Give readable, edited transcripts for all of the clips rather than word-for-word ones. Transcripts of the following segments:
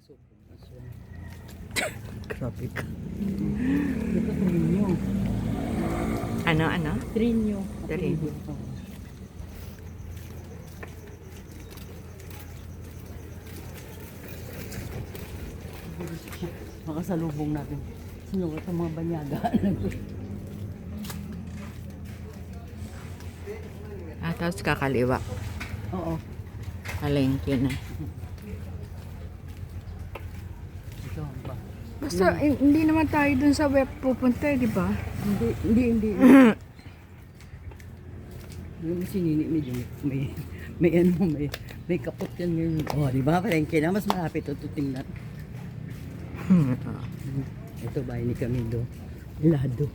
Nasupong na siya. Grabe ka. Ito trinyo. Ano? Trinyo. Trinyo. Makasalubong natin. Sino ito mga banyaga? Tapos kakaliwa. Oo. Palengke na. Ito ba? Basta hindi naman tayo dun sa web pupunta, di ba? Hindi. Yung sinini medyo may kapot yan ngayon. Oh, di ba? Palengke na mas malapit ito tingnan. Ito bahay ni Camilo. Lado.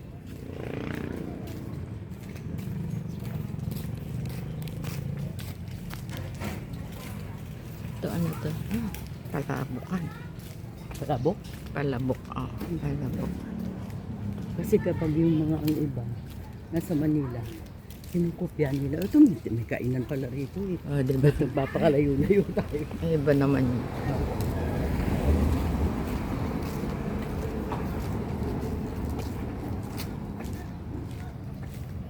Ito ano to? Palabukan. Palabok? Palabok. Palabok. Kasi kapag yung mga ang iba nasa Manila, sinukopya nila. Ito may kainan pala rito eh. Diba? Nagpapakalayo-layo tayo. Ay, iba naman yun.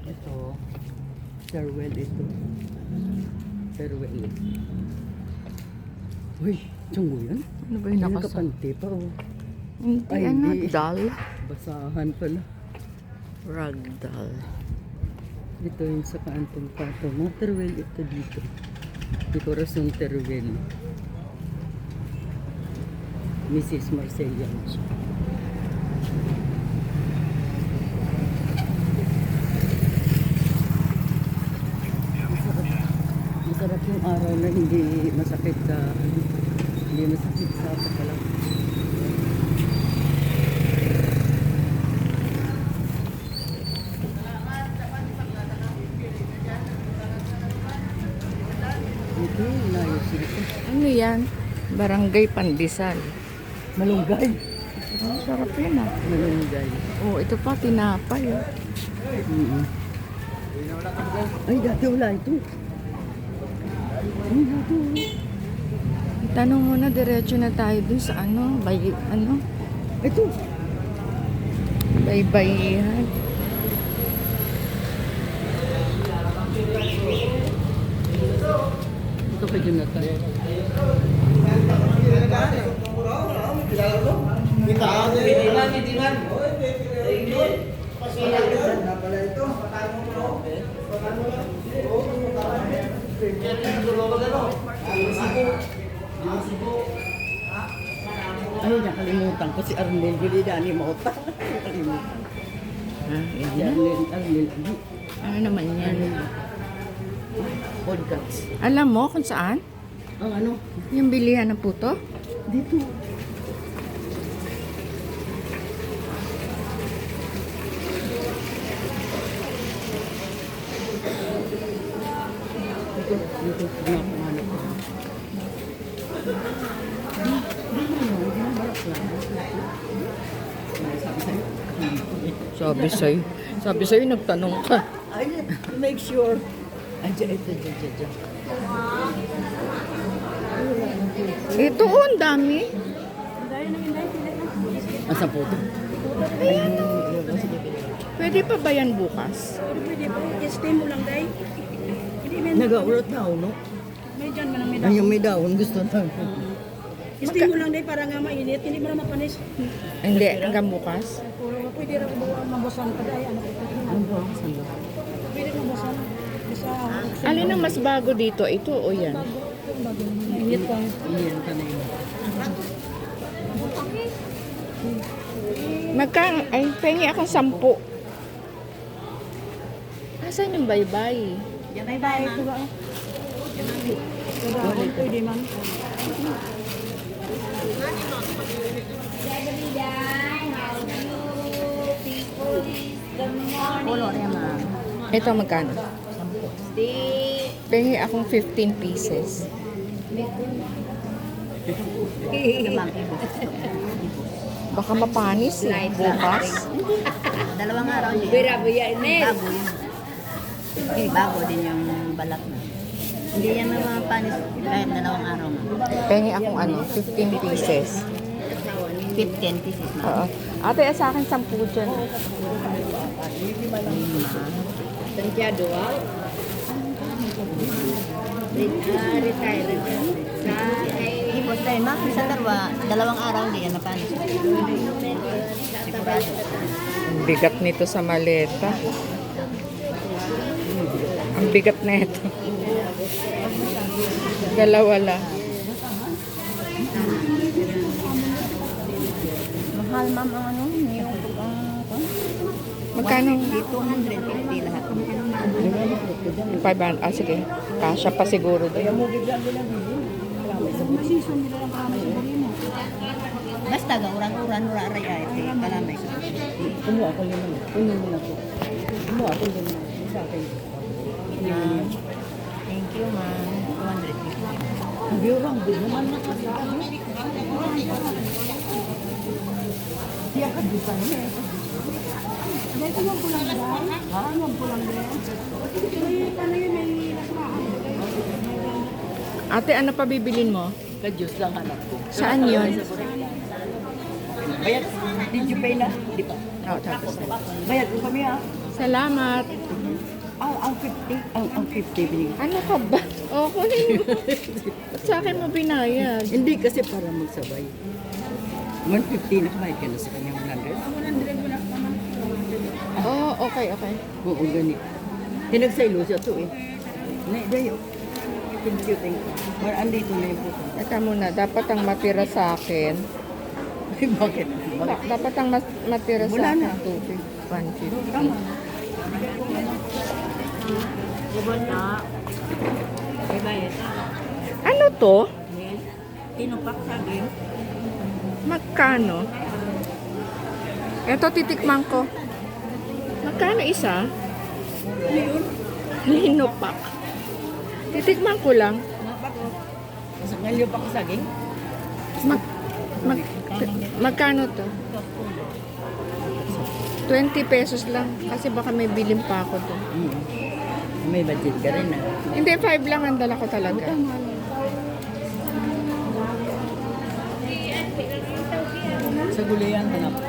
Ito, farewell ito. Farewell. Uy, tiyong yan? Ano ba yung nakasa? Nakapante pa oh. Hindi, Ay, ano? hindi. Doll? Basahan pala. Ragdoll. Ito yung sa kaantong pato. Mga terwell ito dito. Dekorasyon terwell. Mrs. Marcelia na siya. Masarap yung araw na hindi masakit sa pagkalang. Ito, inayos ito. Ano yan? Barangay Pandesal. Malunggay. Ang sarap yun Malunggay. Ito pa, tinapay. Ay, dati wala ito. Ay, dati wala. Tanong mo na, diretso na tayo dun sa Ito. Baybayihan. Ito kay Jonathan. Ay, nakalimutan ko si Arnel. Hindi dani mo utak. Nakalimutan. Si Arnel. Ano naman yan? Podcast. Alam mo kung saan? Ang ano? Yung bilihan ng puto? Dito. Dito. Ano ko. Sabi sa'yo, nagtanong ka. Ay, make sure. Ay, ito. Ito, ang dami. Asa po ito? Ayan, pwede pa ba yan bukas? Pwede po, i-stay mo lang, day. Nag-aurot na ako, no? May dyan man ang may Ay, yung may daon, gusto na. I-stay mo lang, day, para nga mainit. Hindi mo na mapanis. Hindi, hanggang bukas. Pwede rin mabasan pa, day. Ano ba ang sanda? Pwede mabasan. Basta, Alin ang mas bago dito? Ito o yan? init pa. Iyan ka na yun. Ay, pengi akong 10. Asan yung baybay? Yan ay day, ito ba? Pwede man. Ito magkano? Pengi akong 15 pieces. Baka mapanis bukas. Dalawang araw niya. Birabo yan, Bago yun. Bago din yung balat na. Hindi yan na mapanis kahit dalawang araw na. Pengi akong ano, 15 pieces. 15 pieces na. Oo. Ate, sa akin 10 dyan. Tansyado, wow. Retire. Sa ipos tayo, ma. Sa dalawang araw, hindi yan na paano. Sigurado. Ang bigat nito sa maleta. Ang bigat na ito. Dalawa lang. Mahal, ma'am, ang ano, yung Magkano? 250 lahat. 500. Ah, sige. Kasya pa siguro doon. Basta ga uran-uran ura aray ay kalamay. Kumuha ko yun. Kunin mo na po. Kumuha ko yun. Sa akin. Thank you, ma'am. 250. Ang biurang din naman na kasi. Siya ka di pa niya. Dito yung pulang ba? Ha? Yung pulang ba? Paano yun may nasamahan? Ate, ano pa bibilin mo? Ka-juice lang hanap ko. Saan yun? Bayad. Did you pay na? Di pa. Oh, tapos na. Bayad ko kami ha. Salamat. Ang 50. Ang 50 binigay. Ano ka ba? Oh, kunin mo. Ba't sa akin mo binayad? Hindi kasi para magsabay. 150 na kumain ka na sa kanya 100. Oh, okay, okay. Oo, ganit. Tinagsaylo siya to eh. Dayo. Thank you, thank you. Andito na yung puto. Teka muna, dapat ang matira sa akin. Bakit? Dapat ang matira sa Wala akin. na. 150. Tama. Ibon na. May bayad. Ano to? Tinupak sa akin. Magkano? Ito, titikman ko. Magkano isa? Linupak. Titikman ko lang. Sa ngalyo pa ka saging? Mag, magkano to? 20 pesos lang. Kasi baka may bilin pa ako to. May budget ka rin ah. Hindi, 5 lang ang dala ko talaga. Sa gulayan, hanap ako.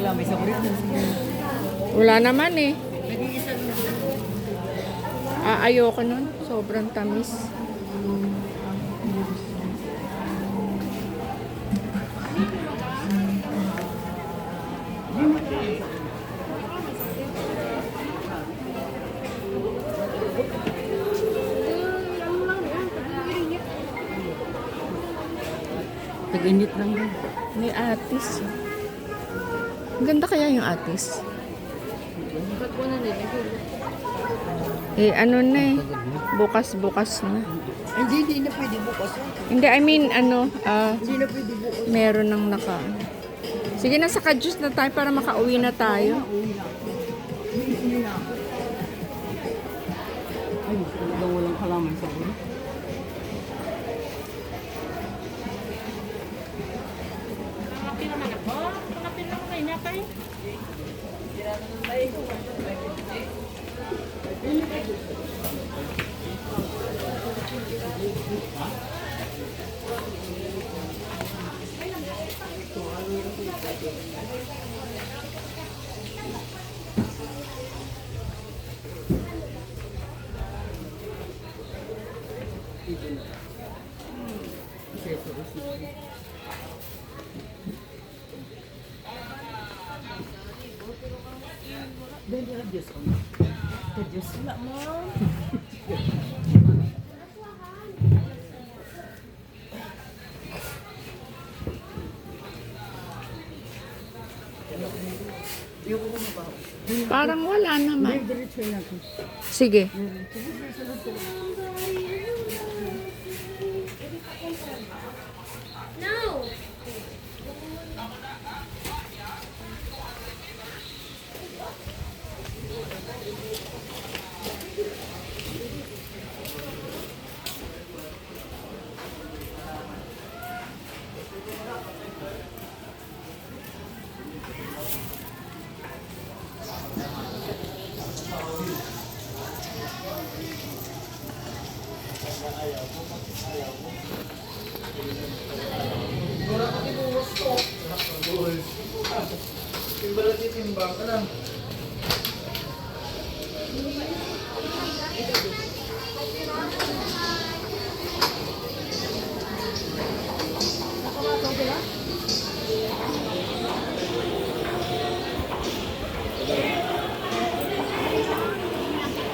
Wala, may saburit na. Wala naman eh. Ayoko nun. Sobrang tamis. Tag-init lang din. May atis. Ang ganda kaya yung atis. Ano na eh. Bukas-bukas na. Hindi na pwede bukas. Hindi, I mean, Hindi na pwede bukas. meron ng naka. Sige na, saka-juice na tayo para makauwi na tayo. Ay, talagang walang halaman sa buhay. Then you have juice on. The juice. Wala mo. Parang wala naman. Diretso natin. Sige.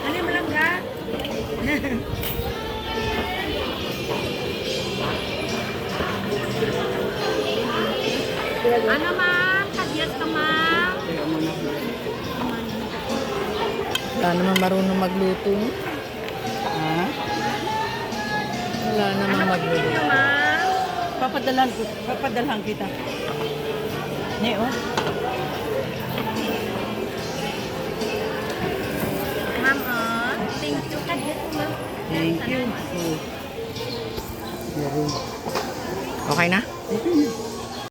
Ano mo lang ga? Ano ma'am? Kadyas ka ma'am? Wala naman marunong magluto. no? Ha? Wala naman magluto. Ano ma'am? Papadalhan kita. Ne, oh. Ma'am, oh. Thank you. Kadyas ko ma'am. Thank you. Okay na? Okay na.